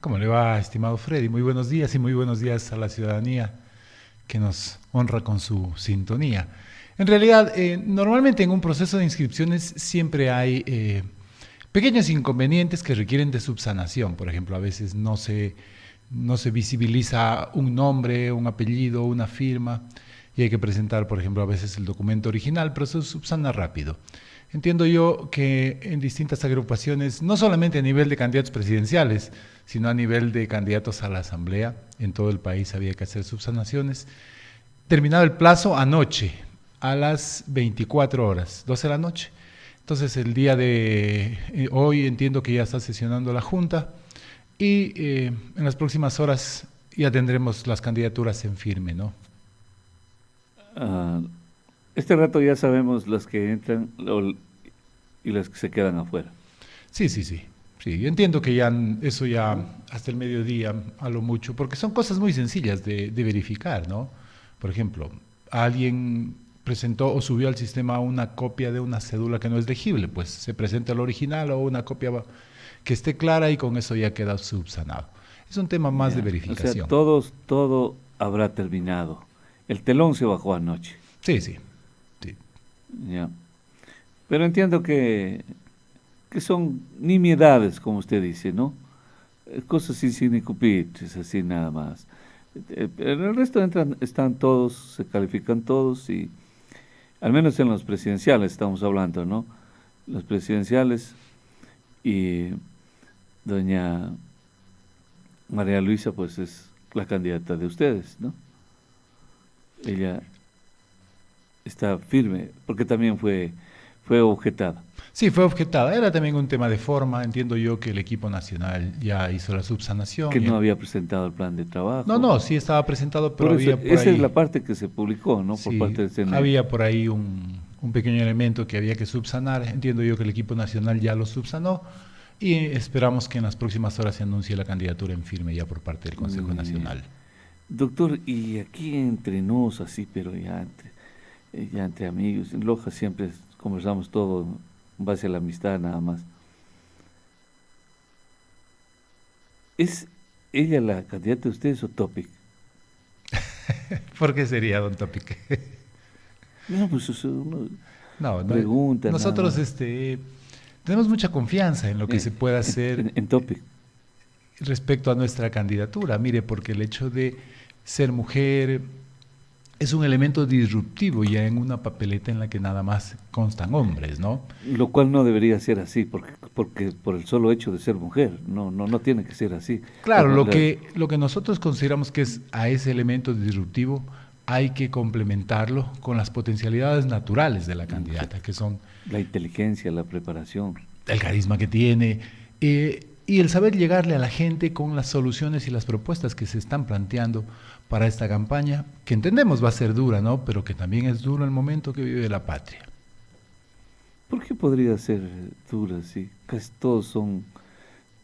¿Cómo le va, estimado Freddy? Muy buenos días y muy buenos días a la ciudadanía que nos honra con su sintonía. En realidad, normalmente en un proceso de inscripciones siempre hay pequeños inconvenientes que requieren de subsanación. Por ejemplo, a veces no se visibiliza un nombre, un apellido, una firma y hay que presentar, por ejemplo, a veces el documento original, pero eso subsana rápido. Entiendo yo que en distintas agrupaciones, no solamente a nivel de candidatos presidenciales, sino a nivel de candidatos a la Asamblea, en todo el país había que hacer subsanaciones. Terminado el plazo anoche, a las 24 horas, 12 de la noche. Entonces el día de hoy entiendo que ya está sesionando la Junta y en las próximas horas ya tendremos las candidaturas en firme, ¿no? Ah, este rato ya sabemos las que entran y las que se quedan afuera. Sí, sí, sí. Sí, yo entiendo que ya eso ya hasta el mediodía a lo mucho, porque son cosas muy sencillas de verificar, ¿no? Por ejemplo, alguien presentó o subió al sistema una copia de una cédula que no es legible, pues se presenta el original o una copia que esté clara y con eso ya queda subsanado. Es un tema más de Ya. O sea, verificación. todo habrá terminado. El telón se bajó anoche. Sí, sí, sí. Ya. Pero entiendo que son nimiedades, como usted dice, ¿no? Cosas insignificantes, así nada más. Pero el resto están todos, se califican todos y al menos en los presidenciales estamos hablando, ¿no? Los presidenciales y doña María Luisa, pues es la candidata de ustedes, ¿no? Ella está firme, porque también fue objetada, Sí, fue objetada. Era también un tema de forma. Entiendo yo que el equipo nacional ya hizo la que subsanación. no había presentado el plan de No, trabajo. no, sí estaba presentado, pero Por eso, había por esa es la ahí, parte que se publicó, ¿no? Por sí, parte del CNE. había por ahí un pequeño elemento que había que subsanar. Entiendo yo que el equipo nacional ya lo subsanó y esperamos que en las próximas horas se anuncie la candidatura en firme ya por parte del Consejo Ya. Nacional. Doctor, y aquí entre nos, así, pero ya entre amigos, en Loja siempre conversamos todo en base a la amistad nada más. ¿Es ella la candidata de ustedes o Topic? ¿Por qué sería, don Topic? No, pues eso uno No, no, pregunta nada nosotros más. tenemos mucha confianza en lo que se pueda hacer En Topic. respecto a nuestra candidatura. Mire, porque el hecho de ser mujer es un elemento disruptivo ya en una papeleta en la que nada más constan hombres, ¿no? Lo cual no debería ser así, porque por el solo hecho de ser mujer, no tiene que ser así. Las Claro, mu- la- lo que nosotros consideramos que es a ese elemento disruptivo hay que complementarlo con las potencialidades naturales de la o candidata, que son la inteligencia, la preparación. el carisma que tiene y el saber llegarle a la gente con las soluciones y las propuestas que se están planteando para esta campaña, que entendemos va a ser dura, ¿no? Pero que también es duro el momento que vive la patria. ¿Por qué podría ser dura, sí? Casi todos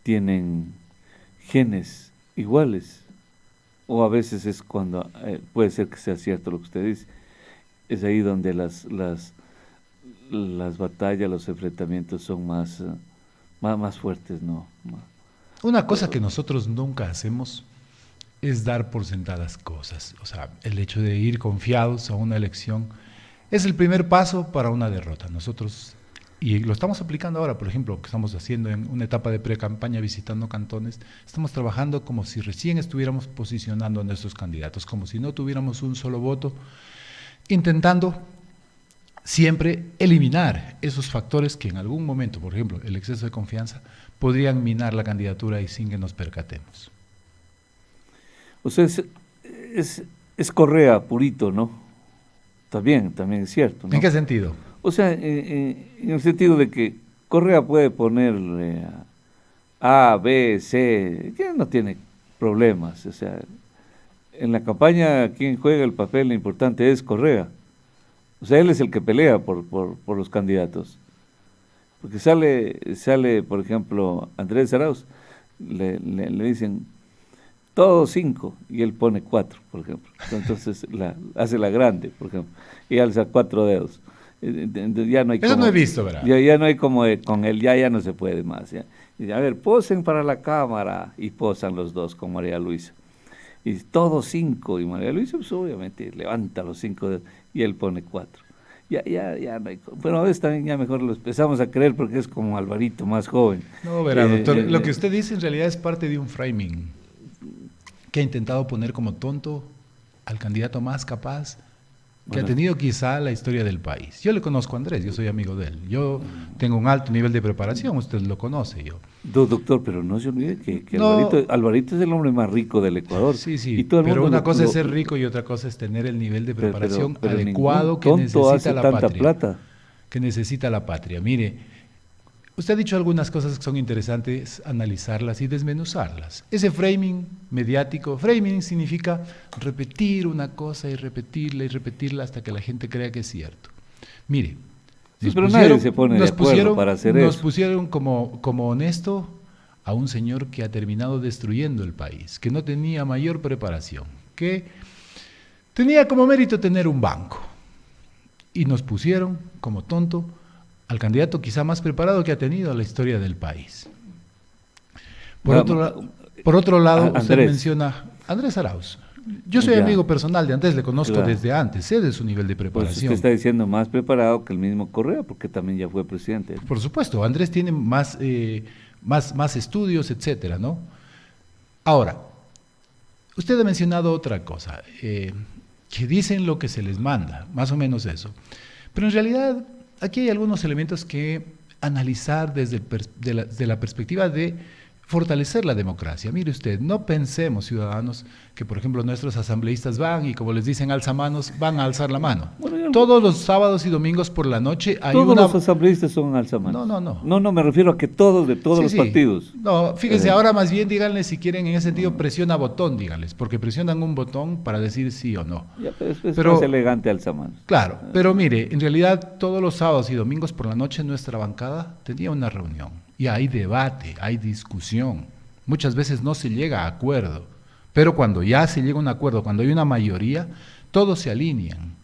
tienen genes iguales. O a veces es cuando, puede ser que sea cierto lo que usted dice, es ahí donde las batallas, los enfrentamientos son más fuertes, ¿no? Una cosa que nosotros nunca hacemos es dar por sentadas cosas. O sea, el hecho de ir confiados a una elección es el primer paso para una derrota. Nosotros, y lo estamos aplicando ahora, por ejemplo, que estamos haciendo en una etapa de pre-campaña visitando cantones, estamos trabajando como si recién estuviéramos posicionando a nuestros candidatos, como si no tuviéramos un solo voto, intentando siempre eliminar esos factores que en algún momento, por ejemplo, el exceso de confianza, podrían minar la candidatura y sin que nos percatemos. O sea, es, es Correa purito, ¿no? También es cierto, ¿En ¿no? qué sentido? O sea, en el sentido de que Correa puede ponerle A, B, C, que no tiene problemas. O sea, en la campaña quien juega el papel importante es Correa. O sea, él es el que pelea por los candidatos. Porque sale, por ejemplo, Andrés Arauz, le dicen todos cinco y él pone cuatro, por ejemplo. Entonces hace la grande, por ejemplo, y alza cuatro dedos. Ya no hay Eso como, no he visto, ¿verdad? ya no hay como con él, ya no se puede más. Ya. Y, a ver, posen para la cámara y posan los dos con María Luisa. Y todos 5, y María Luisa pues, obviamente levanta los 5 dedos y él pone 4. Ya no hay, bueno, a veces también ya mejor lo empezamos a creer porque es como Alvarito, más joven. No, verá, doctor, lo que usted dice en realidad es parte de un framing que ha intentado poner como tonto al candidato más capaz que ha tenido quizá la historia del país. Yo le conozco a Andrés, yo soy amigo de él. Yo tengo un alto nivel de preparación, usted lo conoce. Yo. Doctor, pero no se olvide que No, Alvarito es el hombre más rico del Ecuador. sí, sí, Y todo el pero mundo una cosa es ser rico y otra cosa es tener el nivel de preparación pero adecuado ningún que tonto necesita hace la tanta patria. plata. Que necesita la patria. Mire, usted ha dicho algunas cosas que son interesantes analizarlas y desmenuzarlas. Ese framing mediático, framing significa repetir una cosa y repetirla hasta que la gente crea que es cierto. Mire, Sí, pero nadie se pone de acuerdo para hacer nos eso. pusieron como honesto a un señor que ha terminado destruyendo el país, que no tenía mayor preparación, que tenía como mérito tener un banco. Y nos pusieron como tonto al candidato quizá más preparado que ha tenido la historia del país. Por otro lado, usted menciona Andrés Arauz. Yo soy amigo personal de Andrés, le conozco desde antes, sé de su nivel de preparación. Pues usted está diciendo más preparado que el mismo Correa, porque también ya fue presidente. Por supuesto, Andrés tiene más estudios, etcétera, ¿no? Ahora, usted ha mencionado otra cosa, que dicen lo que se les manda, más o menos eso. Pero en realidad, aquí hay algunos elementos que analizar desde la perspectiva de fortalecer la democracia. Mire usted, no pensemos, ciudadanos, que por ejemplo nuestros asambleístas van y como les dicen alzamanos, van a alzar la mano. Bueno, todos los sábados y domingos por la noche hay todos los asambleístas son alzamanos. No, me refiero a que todos, de todos los partidos. No, fíjense, ahora más bien díganle si quieren en ese sentido presiona botón, díganles, porque presionan un botón para decir sí o no. Ya, pero es más elegante alzamanos. Claro, pero mire, en realidad todos los sábados y domingos por la noche nuestra bancada tenía una reunión. Y hay debate, hay discusión. Muchas veces no se llega a acuerdo, pero cuando ya se llega a un acuerdo, cuando hay una mayoría, todos se alinean.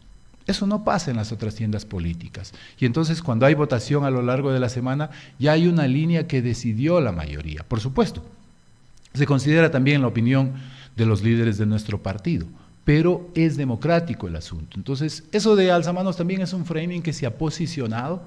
Eso no pasa en las otras tiendas políticas. Y entonces cuando hay votación a lo largo de la semana, ya hay una línea que decidió la mayoría. Por supuesto, se considera también la opinión de los líderes de nuestro partido, pero es democrático el asunto. Entonces, eso de alzamanos también es un framing que se ha posicionado,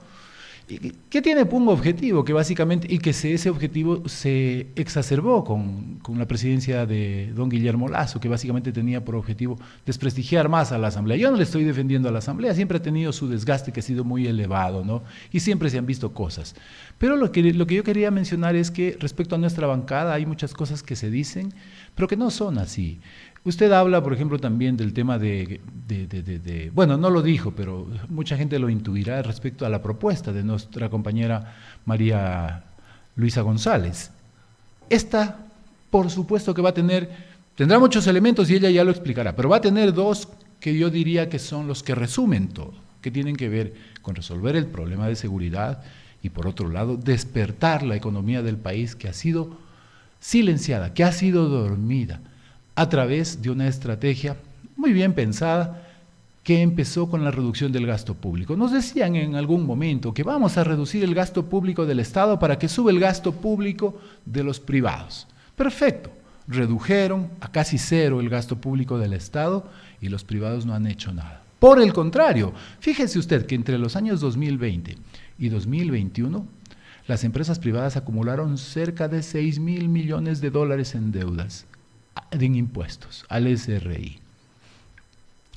que tiene un objetivo, que básicamente, y que ese objetivo se exacerbó con la presidencia de don Guillermo Lasso, que básicamente tenía por objetivo desprestigiar más a la Asamblea. Yo no le estoy defendiendo a la Asamblea, siempre ha tenido su desgaste que ha sido muy elevado, ¿no? Y siempre se han visto cosas. Pero lo que yo quería mencionar es que respecto a nuestra bancada hay muchas cosas que se dicen, pero que no son así. Usted habla, por ejemplo, también del tema bueno, no lo dijo, pero mucha gente lo intuirá respecto a la propuesta de nuestra compañera María Luisa González. Esta, por supuesto que tendrá muchos elementos y ella ya lo explicará, pero va a tener dos que yo diría que son los que resumen todo, que tienen que ver con resolver el problema de seguridad y, por otro lado, despertar la economía del país que ha sido silenciada, que ha sido dormida, a través de una estrategia muy bien pensada que empezó con la reducción del gasto público. Nos decían en algún momento que vamos a reducir el gasto público del Estado para que suba el gasto público de los privados. Perfecto, redujeron a casi cero el gasto público del Estado y los privados no han hecho nada. Por el contrario, fíjese usted que entre los años 2020 y 2021, las empresas privadas acumularon cerca de 6.000 millones de dólares en deudas, en impuestos al SRI.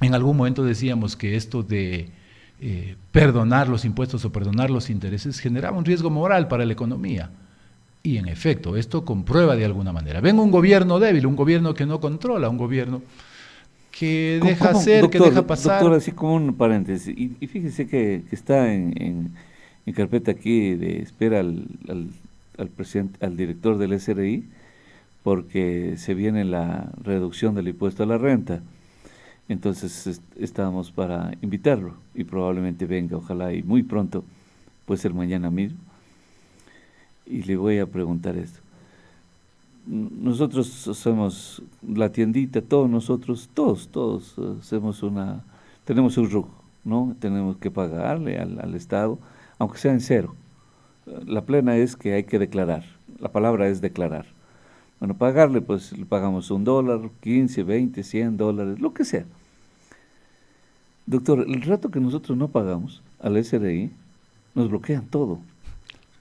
En algún momento decíamos que esto de perdonar los impuestos o perdonar los intereses generaba un riesgo moral para la economía. Y en efecto, esto comprueba de alguna manera. Ven un gobierno débil, un gobierno que no controla, un gobierno que deja hacer, doctor, que deja pasar. Doctor, así como un paréntesis, y fíjese que está en carpeta aquí de espera al presidente, al director del SRI, porque se viene la reducción del impuesto a la renta. Entonces estábamos para invitarlo y probablemente venga, ojalá y muy pronto, puede ser mañana mismo. Y le voy a preguntar esto. Nosotros hacemos la tiendita, todos nosotros, todos hacemos tenemos un RUC, ¿no? Tenemos que pagarle al Estado, aunque sea en cero. La plena es que hay que declarar, la palabra es declarar. Bueno, pagarle, pues le pagamos $1, 15, 20, $100, lo que sea. Doctor, el rato que nosotros no pagamos al SRI, nos bloquean todo.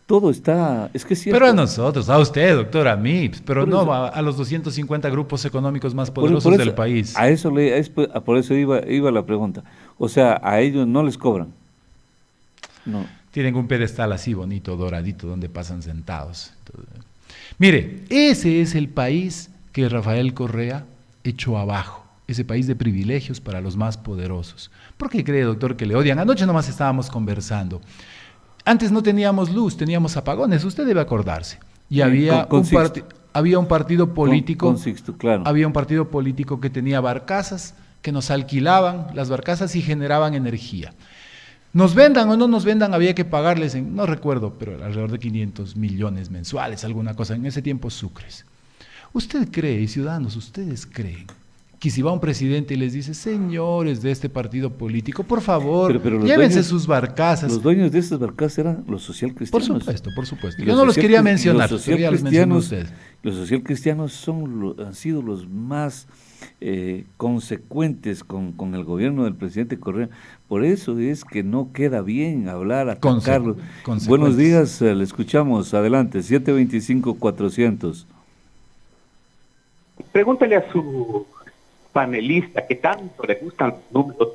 Todo está, es que es cierto. Pero a nosotros, a usted, doctor, a mí, pero Por no eso- a los 250 grupos económicos más Por poderosos eso- del país. por eso iba la pregunta. O sea, a ellos no les cobran. No. Tienen un pedestal así bonito, doradito, donde pasan sentados. Entonces, mire, ese es el país que Rafael Correa echó abajo. Ese país de privilegios para los más poderosos. ¿Por qué cree, doctor, que le odian? Anoche nomás estábamos conversando. Antes no teníamos luz, teníamos apagones, usted debe acordarse. Y había, con un Sixto. había un partido político, Con Sixto, claro. había un partido político que tenía barcazas, que nos alquilaban las barcazas y generaban energía. Nos vendan o no nos vendan, había que pagarles, no recuerdo, pero alrededor de 500 millones mensuales, alguna cosa, en ese tiempo sucres. ¿Usted cree, y ciudadanos, ustedes creen que si va un presidente y les dice, señores de este partido político, por favor, Pero los llévense dueños- sus barcazas? Los dueños de estas barcas eran los socialcristianos. Por supuesto. Y Yo no los quería mencionar, los pero ya los mencionó usted. Los socialcristianos han sido los más consecuentes con el gobierno del presidente Correa. Por eso es que no queda bien hablar, atacarlo. Consecuentes. Buenos días, le escuchamos. Adelante, 725-400. Pregúntele a su panelista que tanto le gustan los números,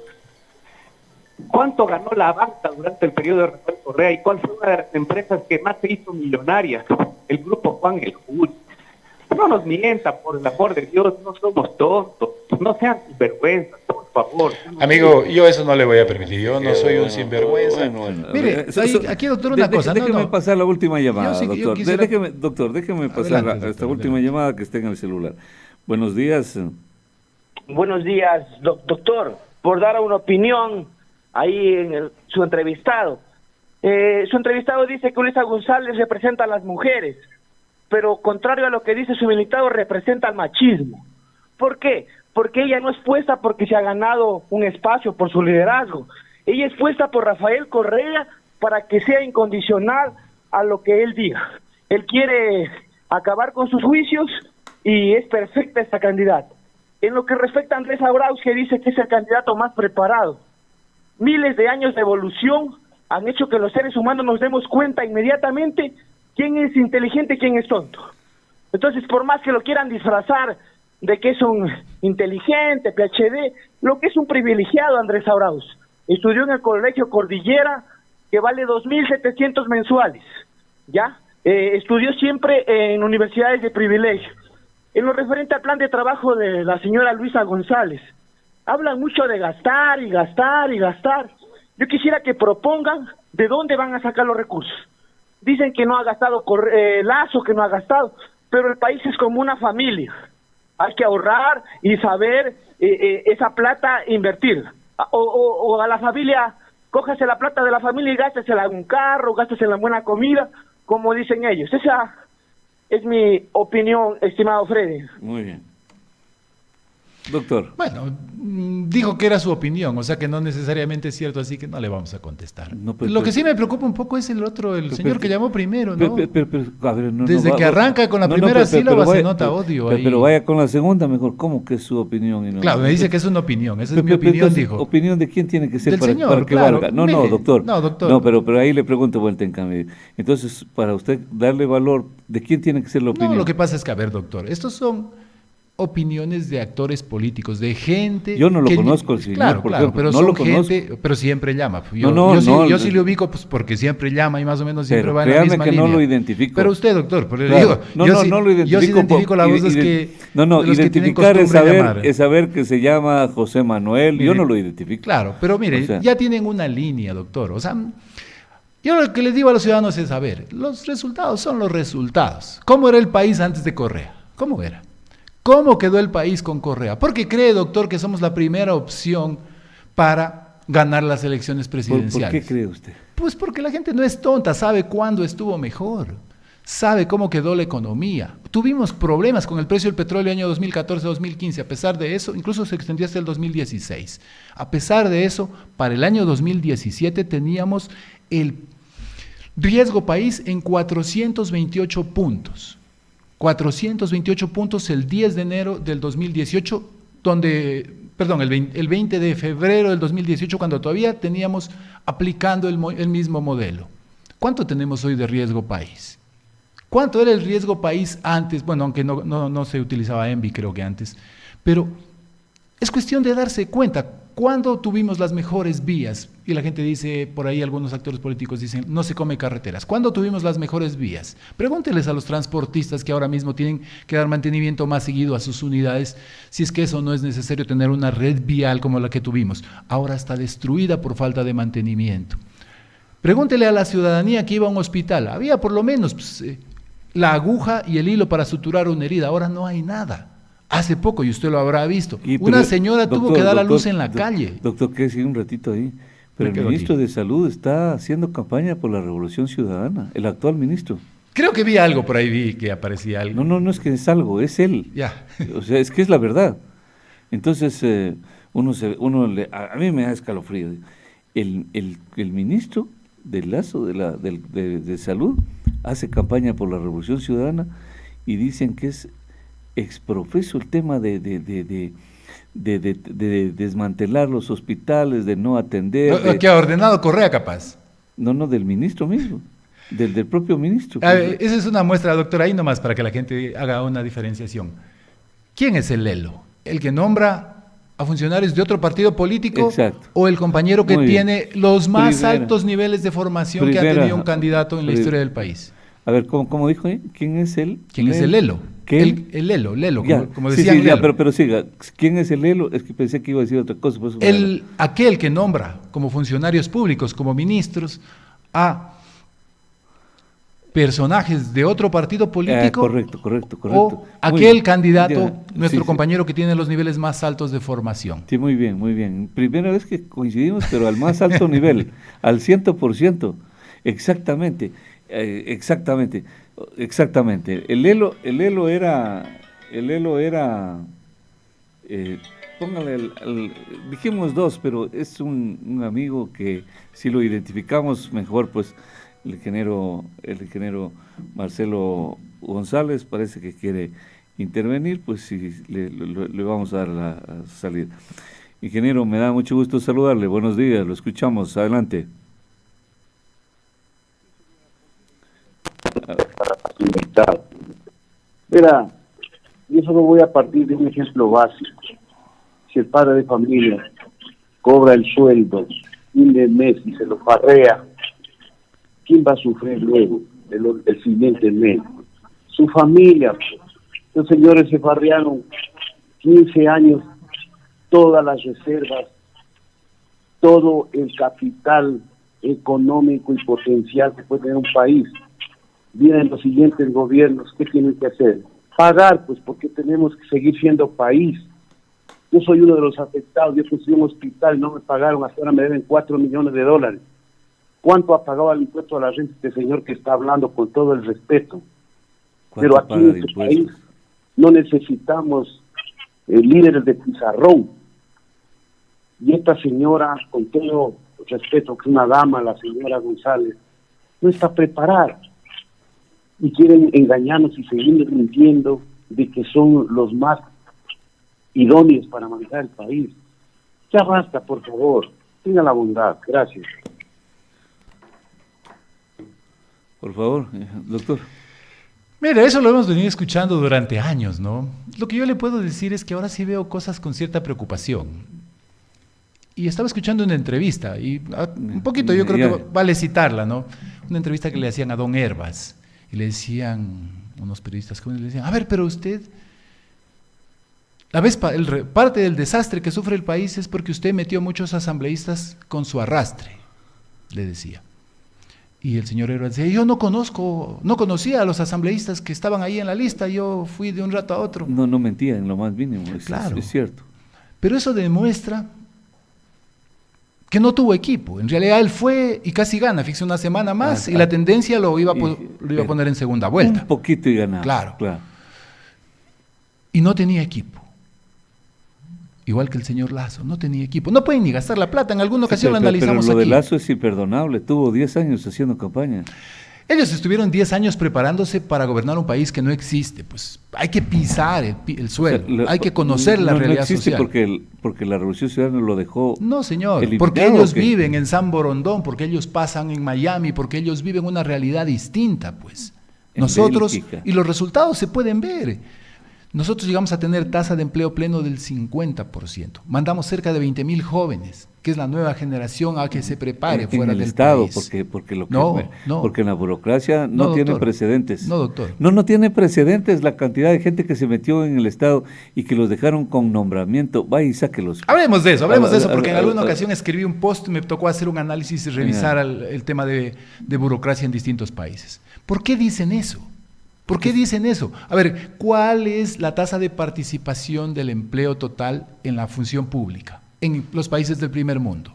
¿cuánto ganó la banca durante el periodo de Rafael Correa y cuál fue una de las empresas que más se hizo millonaria? El grupo Juan el Juli. No nos mientan, por el amor de Dios, no somos tontos, no sean sinvergüenzas, por favor. Amigo, yo eso no le voy a permitir, yo no soy un sinvergüenza. Bueno. Mire, aquí, doctor, una cosa. Déjeme pasar la última llamada, Yo doctor. quisiera- Déjeme pasar Adelante, esta doctor, última adelante. llamada que está en el celular. Buenos días. Buenos días, doctor. Por dar una opinión ahí en su entrevistado. Su entrevistado dice que Ulisa González representa a las mujeres, pero contrario a lo que dice su invitado, representa al machismo. ¿Por qué? Porque ella no es puesta porque se ha ganado un espacio por su liderazgo. Ella es puesta por Rafael Correa para que sea incondicional a lo que él diga. Él quiere acabar con sus juicios y es perfecta esta candidata. En lo que respecta a Andrés Arauz, que dice que es el candidato más preparado, miles de años de evolución han hecho que los seres humanos nos demos cuenta inmediatamente quién es inteligente y quién es tonto. Entonces, por más que lo quieran disfrazar de que es un inteligente, PhD, lo que es un privilegiado Andrés Arauz. Estudió en el Colegio Cordillera, que vale 2.700 mensuales, ¿ya? Estudió siempre en universidades de privilegio. En lo referente al plan de trabajo de la señora Luisa González, hablan mucho de gastar y gastar y gastar. Yo quisiera que propongan de dónde van a sacar los recursos. Dicen que no ha gastado Lazo, que no ha gastado, pero el país es como una familia. Hay que ahorrar y saber esa plata invertirla. O a la familia, cójase la plata de la familia y gástesela en un carro, gástesela en buena comida, como dicen ellos. Esa es mi opinión, estimado Freddy. Muy bien. Doctor. Bueno, dijo que era su opinión, o sea que no necesariamente es cierto, así que no le vamos a contestar. No, pero- Lo que sí me preocupa un poco es el señor que llamó primero, ¿no? A ver, Desde que arranca con la primera sílaba se nota odio ahí. Pero vaya con la segunda mejor. ¿Cómo que es su opinión? Y no? Claro, me dice que es una opinión, esa es mi Pero opinión, entonces, dijo. ¿opinión de quién tiene que ser Del para, señor, para que claro. valga? No, Mire, doctor. no, doctor. No, pero ahí le pregunto vuelta en cambio. Entonces, para usted darle valor, ¿de quién tiene que ser la opinión? No, lo que pasa es que, a ver, doctor, estos son opiniones de actores políticos, de gente... Yo no lo que- conozco, el señor, Claro, por claro, ejemplo, pero no son lo conozco. gente, pero siempre llama. Yo, No, yo sí le ubico pues porque siempre llama y más o menos siempre Pero va en la créame misma que línea. no lo identifico. Pero usted, doctor, por Claro. digo, No, yo no, sí, no lo identifico. yo sí identifico la voz de los que No, de los que tienen identificar costumbre de llamar. es saber que se llama José Manuel. Yo Mire, no lo identifico. Claro, pero mire, O sea, ya tienen una línea, doctor. O sea, yo lo que les digo a los ciudadanos es, a ver, los resultados son los resultados. ¿Cómo era el país antes de Correa? ¿Cómo era? ¿Cómo quedó el país con Correa? Porque cree, doctor, que somos la primera opción para ganar las elecciones ¿Por presidenciales. qué cree usted? Pues porque la gente no es tonta, sabe cuándo estuvo mejor. sabe cómo quedó la economía. Tuvimos problemas con el precio del petróleo el año 2014-2015, a pesar de eso, incluso se extendió hasta el 2016. A pesar de eso, para el año 2017 teníamos el riesgo país en 428 puntos. 428 puntos el 10 de enero del 2018, el 20 de febrero del 2018, cuando todavía teníamos aplicando el mismo modelo. ¿Cuánto tenemos hoy de riesgo país? ¿Cuánto era el riesgo país antes? Bueno, aunque no se utilizaba ENVI, creo que antes, pero es cuestión de darse cuenta. ¿Cuándo tuvimos las mejores vías? Y la gente dice, por ahí algunos actores políticos dicen, no se come carreteras. ¿Cuándo tuvimos las mejores vías? Pregúnteles a los transportistas que ahora mismo tienen que dar mantenimiento más seguido a sus unidades, si es que eso no es necesario tener una red vial como la que tuvimos. Ahora está destruida por falta de mantenimiento. Pregúntele a la ciudadanía que iba a un hospital. Había por lo menos la aguja y el hilo para suturar una herida. Ahora no hay nada. Hace poco, y usted lo habrá visto, una señora tuvo que dar a luz en la calle. Doctor, quédese un ratito ahí. Pero el ministro de Salud está haciendo campaña por la Revolución Ciudadana, el actual ministro. Creo que vi algo por ahí, vi que aparecía algo. No es que es algo, es él. Ya. O sea, es que es la verdad. Entonces, a mí me da escalofrío. El ministro de Lazo, de Salud, hace campaña por la Revolución Ciudadana y dicen que es exprofeso el tema de desmantelar los hospitales, de no atender. ¿Qué ha ordenado Correa, capaz? No, del ministro mismo, del propio ministro. Esa es una muestra, doctor, ahí nomás para que la gente haga una diferenciación. ¿Quién es el Lelo? ¿El que nombra a funcionarios de otro partido político? Exacto. ¿O el compañero que Muy tiene los más Primera. altos niveles de formación que ha tenido un candidato en la historia del país? A ver, ¿cómo dijo? ¿Quién es él? ¿Quién es el Lelo? El Lelo, como decían. Sí, Lelo. Pero siga. ¿Quién es el Lelo? Es que pensé que iba a decir otra cosa. Aquel que nombra como funcionarios públicos, como ministros, a personajes de otro partido político. Correcto. O aquel candidato, nuestro compañero que tiene los niveles más altos de formación. Sí, muy bien. Primera vez que coincidimos, pero al más alto nivel, al 100%. Exactamente. El Lelo era, póngale, dijimos dos, pero es un amigo que si lo identificamos mejor, pues el ingeniero Marcelo González parece que quiere intervenir, pues sí, le vamos a dar la salida. Ingeniero, me da mucho gusto saludarle, buenos días, lo escuchamos, adelante. Mira, yo solo voy a partir de un ejemplo básico. Si el padre de familia cobra el sueldo fin de mes y se lo farrea, ¿quién va a sufrir luego el siguiente mes? Su familia. Los señores se farrearon 15 años todas las reservas, todo el capital económico y potencial que puede tener un país. Vienen los siguientes gobiernos, ¿qué tienen que hacer? Pagar, pues, porque tenemos que seguir siendo país. Yo soy uno de los afectados, yo construí un hospital y no me pagaron, hasta ahora me deben $4 millones. ¿Cuánto ha pagado el impuesto a la renta este señor que está hablando con todo el respeto? Pero aquí en este país no necesitamos líderes de pizarrón. Y esta señora, con todo respeto, que es una dama, la señora González, no está preparada. Y quieren engañarnos y seguir mintiendo de que son los más idóneos para manejar el país. Ya basta, por favor. Tenga la bondad. Gracias. Por favor, doctor. Mira, eso lo hemos venido escuchando durante años, ¿no? Lo que yo le puedo decir es que ahora sí veo cosas con cierta preocupación. Y estaba escuchando una entrevista, y un poquito yo creo que vale citarla, ¿no? Una entrevista que le hacían a don Herbas. Y le decían, unos periodistas jóvenes le decían, a ver, pero usted, parte del desastre que sufre el país es porque usted metió muchos asambleístas con su arrastre, le decía. Y el señor Herbas decía, yo no conocía a los asambleístas que estaban ahí en la lista, yo fui de un rato a otro. No mentía en lo más mínimo, claro. Es cierto. Pero eso demuestra que no tuvo equipo. En realidad él fue y casi gana, fíjese, una semana más y la tendencia lo iba a poner en segunda vuelta. Un poquito y ganaba. Claro. Y no tenía equipo. Igual que el señor Lazo, no tenía equipo. No pueden ni gastar la plata, en alguna ocasión lo analizamos pero lo aquí. de Lazo es imperdonable, tuvo 10 años haciendo campaña. Ellos estuvieron 10 años preparándose para gobernar un país que no existe. Pues hay que pisar el suelo, O sea, hay que conocer la realidad no existe social. porque la Revolución Ciudadana lo dejó. No, señor, eliminado, porque ellos ¿o qué? viven en San Borondón, porque ellos pasan en Miami, porque ellos viven una realidad distinta, pues. En Nosotros, Bélgica. y los resultados se pueden ver. Nosotros llegamos a tener tasa de empleo pleno del 50%. Mandamos cerca de 20.000 jóvenes, que es la nueva generación a que se prepare fuera el del Estado, país. porque en la burocracia no tiene doctor. precedentes. No, doctor. No tiene precedentes la cantidad de gente que se metió en el Estado y que los dejaron con nombramiento. Vaya y sáquelos. Hablemos de eso, porque en alguna ocasión escribí un post, me tocó hacer un análisis y revisar el tema de burocracia en distintos países. ¿Por qué dicen eso? ¿Por qué dicen eso? A ver, ¿cuál es la tasa de participación del empleo total en la función pública en los países del primer mundo?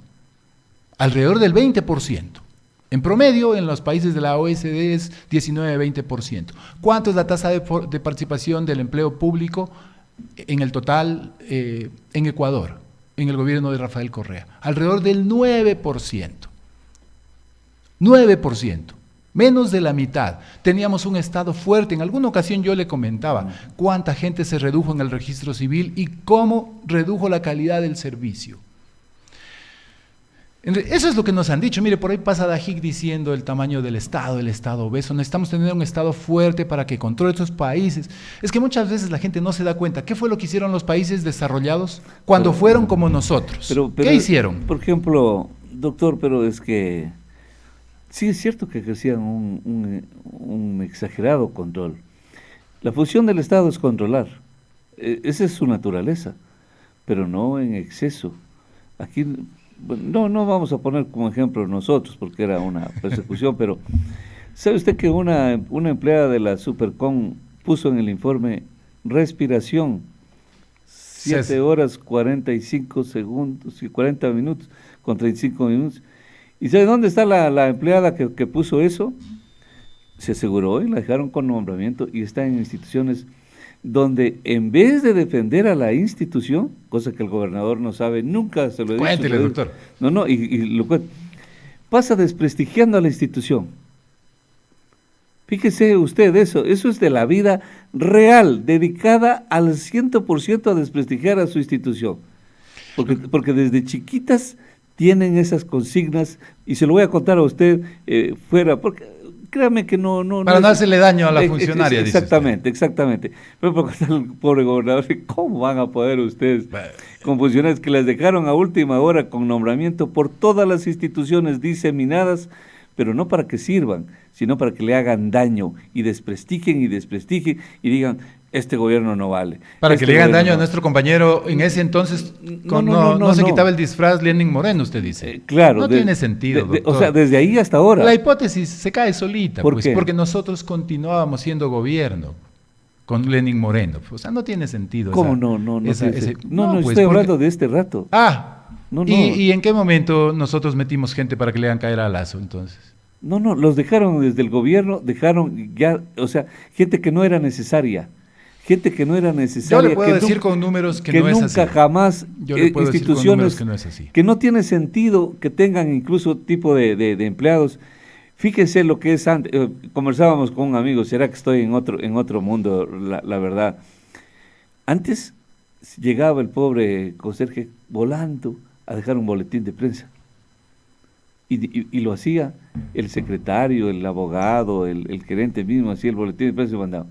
Alrededor del 20%. En promedio, en los países de la OECD es 19-20%. ¿Cuánto es la tasa de participación del empleo público en el total en Ecuador, en el gobierno de Rafael Correa? Alrededor del 9%. 9%. Menos de la mitad. Teníamos un Estado fuerte. En alguna ocasión yo le comentaba cuánta gente se redujo en el registro civil y cómo redujo la calidad del servicio. Eso es lo que nos han dicho. Mire, por ahí pasa Dajic diciendo el tamaño del Estado obeso. Necesitamos tener un Estado fuerte para que controle estos países. Es que muchas veces la gente no se da cuenta. ¿Qué fue lo que hicieron los países desarrollados cuando fueron como nosotros? ¿Qué hicieron? Por ejemplo, doctor, pero es que sí es cierto que ejercían un exagerado control. La función del Estado es controlar. Esa es su naturaleza, pero no en exceso. Aquí no vamos a poner como ejemplo nosotros, porque era una persecución, pero ¿sabe usted que una empleada de la Supercom puso en el informe respiración 7 horas 45 segundos y 40 minutos con 35 minutos? ¿Y sabe dónde está la empleada que puso eso? Se aseguró y la dejaron con nombramiento y está en instituciones donde en vez de defender a la institución, cosa que el gobernador no sabe, nunca se lo he dicho. Cuéntele, doctor. Y lo cuento. Pasa desprestigiando a la institución. Fíjese usted eso es de la vida real, dedicada al 100% a desprestigiar a su institución. Porque desde chiquitas tienen esas consignas, y se lo voy a contar a usted fuera, porque créame que no... Para no hacerle daño a la funcionaria, dice exactamente. Pero para contar al pobre gobernador, ¿cómo van a poder ustedes, con funcionarios que las dejaron a última hora con nombramiento por todas las instituciones diseminadas, pero no para que sirvan, sino para que le hagan daño y desprestigien y digan, este gobierno no vale. Para que le hagan daño a nuestro compañero, en ese entonces no se quitaba el disfraz Lenin Moreno, usted dice. Claro. No tiene sentido, doctor. O sea, desde ahí hasta ahora. La hipótesis se cae solita, ¿Por qué? Porque nosotros continuábamos siendo gobierno con Lenin Moreno. O sea, no tiene sentido. ¿Cómo no? Pues, estoy hablando de este rato. ¿Y en qué momento nosotros metimos gente para que le hagan caer a Lazo, entonces? No, los dejaron desde el gobierno, gente que no era necesaria. Gente que no era necesaria. Yo le puedo decir con números que no es así. Nunca jamás instituciones que no es así. Que no tiene sentido que tengan incluso tipo de empleados. Fíjese lo que es antes. Conversábamos con un amigo, será que estoy en otro mundo, la verdad. Antes llegaba el pobre conserje volando a dejar un boletín de prensa. Y lo hacía el secretario, el abogado, el gerente mismo, hacía el boletín de prensa y mandaba.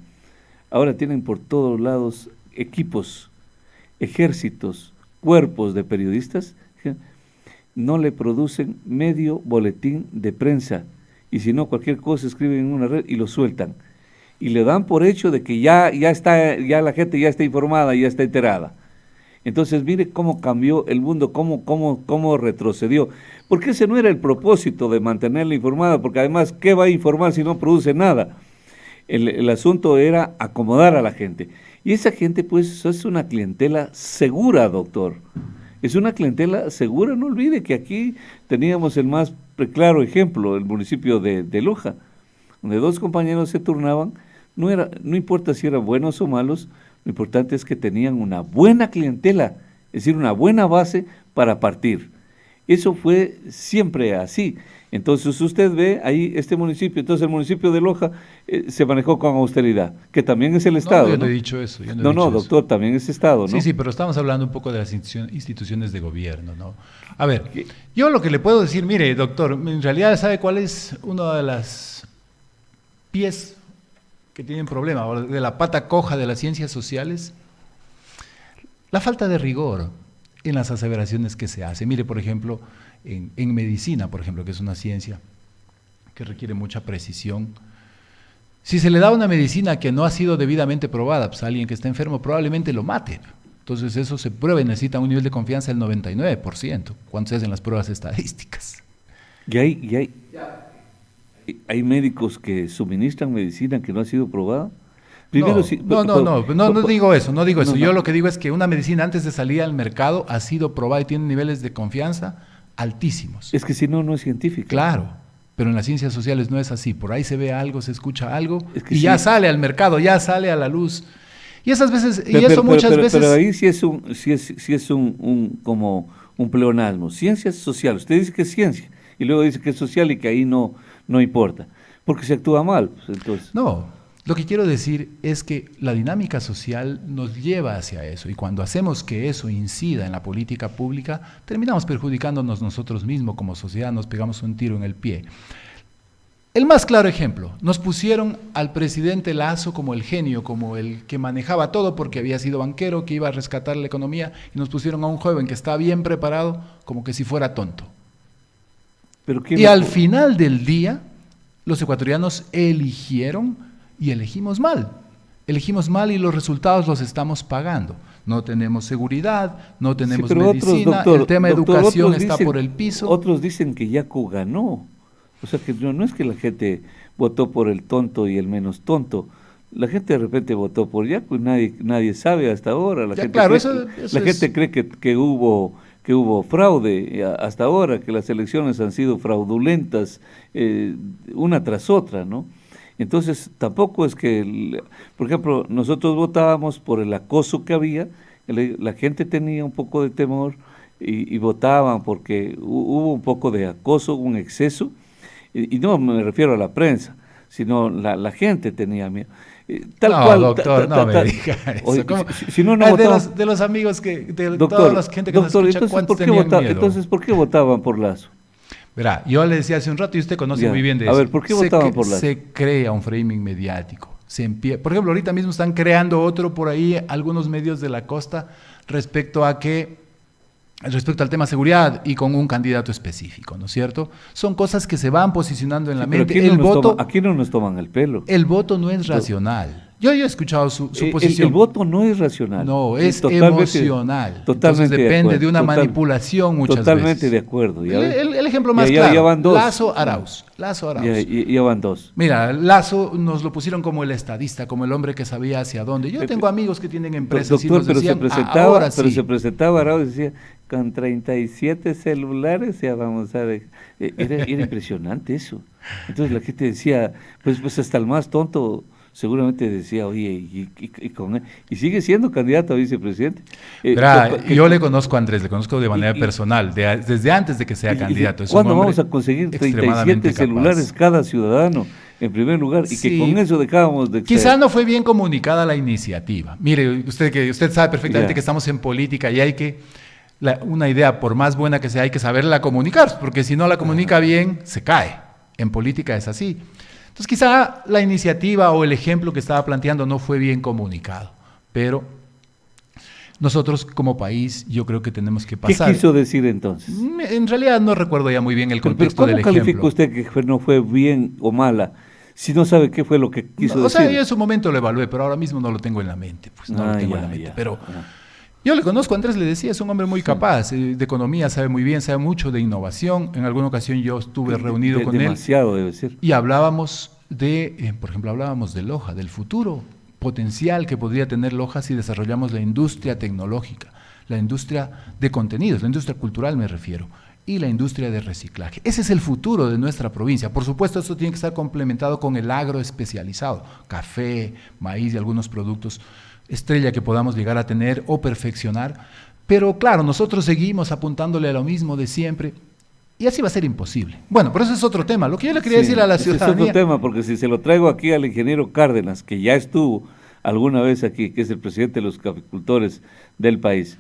Ahora tienen por todos lados equipos, ejércitos, cuerpos de periodistas, no le producen medio boletín de prensa, y si no cualquier cosa escriben en una red y lo sueltan, y le dan por hecho de que ya la gente ya está informada, ya está enterada. Entonces mire cómo cambió el mundo, cómo retrocedió, porque ese no era el propósito de mantenerla informada, porque además, ¿qué va a informar si no produce nada? El asunto era acomodar a la gente. Y esa gente, pues, es una clientela segura, doctor. Es una clientela segura, no olvide que aquí teníamos el más claro ejemplo, el municipio de Loja, donde 2 compañeros se turnaban, no importa si eran buenos o malos, lo importante es que tenían una buena clientela, es decir, una buena base para partir. Eso fue siempre así. Entonces usted ve ahí este municipio, entonces el municipio de Loja se manejó con austeridad, que también es el Estado. Yo ¿no? no he dicho eso. Yo No, he dicho doctor, eso. también es Estado, ¿no? Sí, sí, pero estamos hablando un poco de las instituciones de gobierno, ¿no? A ver, yo lo que le puedo decir, mire, doctor, en realidad, ¿sabe cuál es uno de las pies que tienen problema, o de la pata coja de las ciencias sociales? La falta de rigor en las aseveraciones que se hacen. Mire, por ejemplo, en medicina, por ejemplo, que es una ciencia que requiere mucha precisión. Si se le da una medicina que no ha sido debidamente probada, pues a alguien que está enfermo probablemente lo mate. Entonces eso se prueba y necesita un nivel de confianza del 99% cuando se hacen las pruebas estadísticas. Y hay médicos que suministran medicina que no ha sido probada. Primero, no digo eso, no digo eso. No. Yo lo que digo es que una medicina antes de salir al mercado ha sido probada y tiene niveles de confianza altísimos. Es que si no, no es científica. Claro, pero en las ciencias sociales no es así. Por ahí se ve algo, se escucha algo y sí, ya sale al mercado, ya sale a la luz. Y esas veces, muchas veces. Pero ahí sí es como un pleonasmo. Ciencias sociales. Usted dice que es ciencia y luego dice que es social y que ahí no importa, porque se actúa mal. Pues, entonces. No. Lo que quiero decir es que la dinámica social nos lleva hacia eso y cuando hacemos que eso incida en la política pública, terminamos perjudicándonos nosotros mismos como sociedad, nos pegamos un tiro en el pie. El más claro ejemplo, nos pusieron al presidente Lasso como el genio, como el que manejaba todo porque había sido banquero, que iba a rescatar la economía, y nos pusieron a un joven que está bien preparado como que si fuera tonto. Y al final del día, los ecuatorianos eligieron y elegimos mal y los resultados los estamos pagando. No tenemos seguridad, no tenemos medicina, el tema de educación está por el piso. Otros dicen que Yacu ganó, o sea que no es que la gente votó por el tonto y el menos tonto, la gente de repente votó por Yacu y nadie sabe hasta ahora, la gente cree que hubo fraude hasta ahora, que las elecciones han sido fraudulentas una tras otra, ¿no? Entonces, tampoco es que, por ejemplo, nosotros votábamos por el acoso que había, la gente tenía un poco de temor y votaban porque hubo un poco de acoso, un exceso, y no me refiero a la prensa, sino la gente tenía miedo. Doctor, no me diga eso. Oye, si no votaban, de los amigos toda la gente que nos escucha, ¿cuántos tenían miedo? Entonces, ¿por qué votaban por Lasso? Verá, yo le decía hace un rato y usted conoce muy bien de eso. A ver, ¿por qué votaban por Lasso? Se crea un framing mediático. Por ejemplo, ahorita mismo están creando otro por ahí, algunos medios de la costa, respecto al tema seguridad y con un candidato específico, ¿no es cierto? Son cosas que se van posicionando en la mente. Aquí no nos toman el pelo. El voto no es racional. Yo he escuchado su posición. El voto no es racional. No, es emocional. Entonces depende de una manipulación muchas veces. Totalmente de acuerdo. El ejemplo más claro, ya van dos. Lasso Arauz. Ya van dos. Mira, Lasso nos lo pusieron como el estadista, como el hombre que sabía hacia dónde. Yo tengo amigos que tienen empresas y nos decían, ahora sí. Pero se presentaba Arauz y decía, con 37 celulares ya vamos a ver. Era impresionante eso. Entonces la gente decía, pues hasta el más tonto seguramente decía, oye, y sigue siendo candidato a vicepresidente. Yo le conozco a Andrés, le conozco de manera personal, desde antes de que sea candidato. ¿Cuándo vamos a conseguir 37 celulares cada ciudadano, en primer lugar, y que con eso dejábamos de... Quizá no fue bien comunicada la iniciativa. Mire, usted sabe perfectamente que estamos en política y hay que... una idea, por más buena que sea, hay que saberla comunicar, porque si no la comunica bien, se cae. En política es así. Entonces quizá la iniciativa o el ejemplo que estaba planteando no fue bien comunicado, pero nosotros como país yo creo que tenemos que pasar. ¿Qué quiso decir entonces? En realidad no recuerdo ya muy bien el contexto del ejemplo. ¿Cómo calificó usted que no fue bien o mala? Si no sabe qué fue lo que quiso decir. O sea, yo en su momento lo evalué, pero ahora mismo no lo tengo en la mente. Pues no lo tengo en la mente, pero... Yo le conozco, Andrés le decía, es un hombre muy capaz, de economía, sabe muy bien, sabe mucho de innovación. En alguna ocasión yo estuve reunido con él. Demasiado debe ser. Y hablábamos por ejemplo, hablábamos de Loja, del futuro potencial que podría tener Loja si desarrollamos la industria tecnológica. la industria de contenidos, la industria cultural me refiero, y la industria de reciclaje. Ese es el futuro de nuestra provincia. Por supuesto, esto tiene que estar complementado con el agro especializado, café, maíz y algunos productos estrella que podamos llegar a tener o perfeccionar. Pero claro, nosotros seguimos apuntándole a lo mismo de siempre y así va a ser imposible. Bueno, pero eso es otro tema. Lo que yo le quería decir a la ciudadanía... Ese es otro tema, porque si se lo traigo aquí al ingeniero Cárdenas, que ya estuvo alguna vez aquí, que es el presidente de los caficultores del país,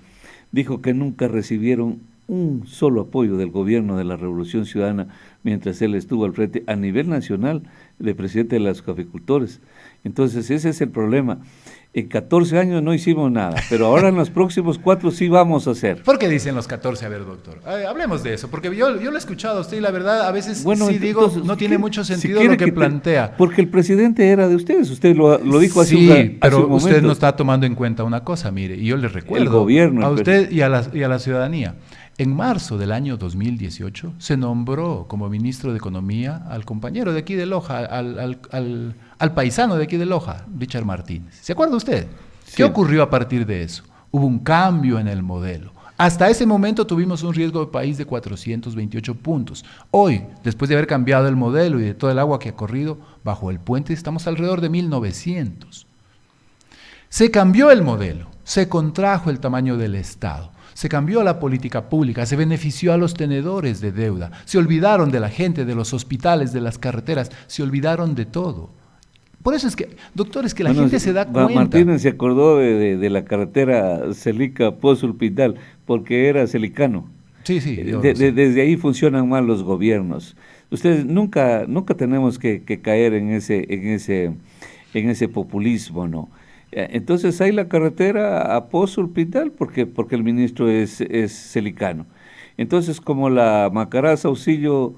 dijo que nunca recibieron un solo apoyo del gobierno de la Revolución Ciudadana mientras él estuvo al frente a nivel nacional de presidente de los caficultores. Entonces ese es el problema. En 14 años no hicimos nada, pero ahora en los próximos 4 sí vamos a hacer. ¿Por qué dicen los 14? A ver, doctor, hablemos de eso, porque yo lo he escuchado a usted y la verdad a veces bueno, sí digo, no tiene mucho sentido lo que plantea. Porque el presidente era de ustedes, usted lo dijo hace pero hace un usted momento. no está tomando en cuenta una cosa, mire, y yo le recuerdo El gobierno, a usted y a la ciudadanía. En marzo del año 2018 se nombró como ministro de Economía al compañero de aquí de Loja, al paisano de aquí de Loja, Richard Martínez. ¿Se acuerda usted? Sí. ¿Qué ocurrió a partir de eso? Hubo un cambio en el modelo. Hasta ese momento tuvimos un riesgo de país de 428 puntos. Hoy, después de haber cambiado el modelo y de todo el agua que ha corrido bajo el puente, estamos alrededor de 1900. Se cambió el modelo, se contrajo el tamaño del Estado. Se cambió la política pública, se benefició a los tenedores de deuda, se olvidaron de la gente, de los hospitales, de las carreteras, se olvidaron de todo. Por eso es que, doctor, es que la gente se da cuenta. Martínez se acordó de la carretera Celica-Pozul-Pintal, porque era celicano. Sí. Desde ahí funcionan mal los gobiernos. Ustedes nunca tenemos que caer en ese populismo, ¿no? Entonces hay la carretera a Pozul-Pintal porque el ministro es celicano. Entonces, como la Macará Saucillo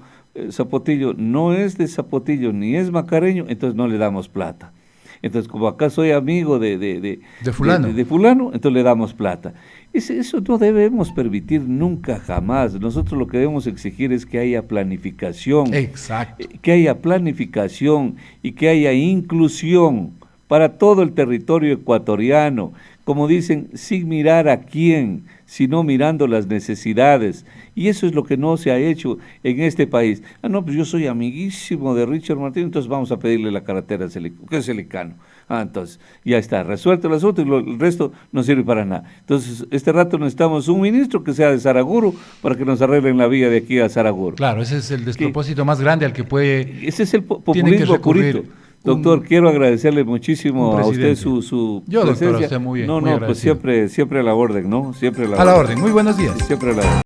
Zapotillo no es de Zapotillo ni es macareño, entonces no le damos plata. Entonces, como acá soy amigo de fulano, entonces le damos plata. Eso no debemos permitir nunca, jamás. Nosotros lo que debemos exigir es que haya planificación. Exacto. Que haya planificación y que haya inclusión para todo el territorio ecuatoriano, como dicen, sin mirar a quién, sino mirando las necesidades. Y eso es lo que no se ha hecho en este país. No, pues yo soy amiguísimo de Richard Martínez, entonces vamos a pedirle la carretera que es celicano. Entonces, ya está, resuelto el asunto y el resto no sirve para nada. Entonces, este rato necesitamos un ministro que sea de Saraguro para que nos arreglen la vía de aquí a Saraguro. Claro, ese es el despropósito más grande al que puede... Ese es el populismo purito. Doctor, quiero agradecerle muchísimo a usted su Yo, presencia. doctor, a usted muy bien. No, muy pues siempre a la orden, ¿no? Siempre a la orden. Muy buenos días. Siempre a la orden.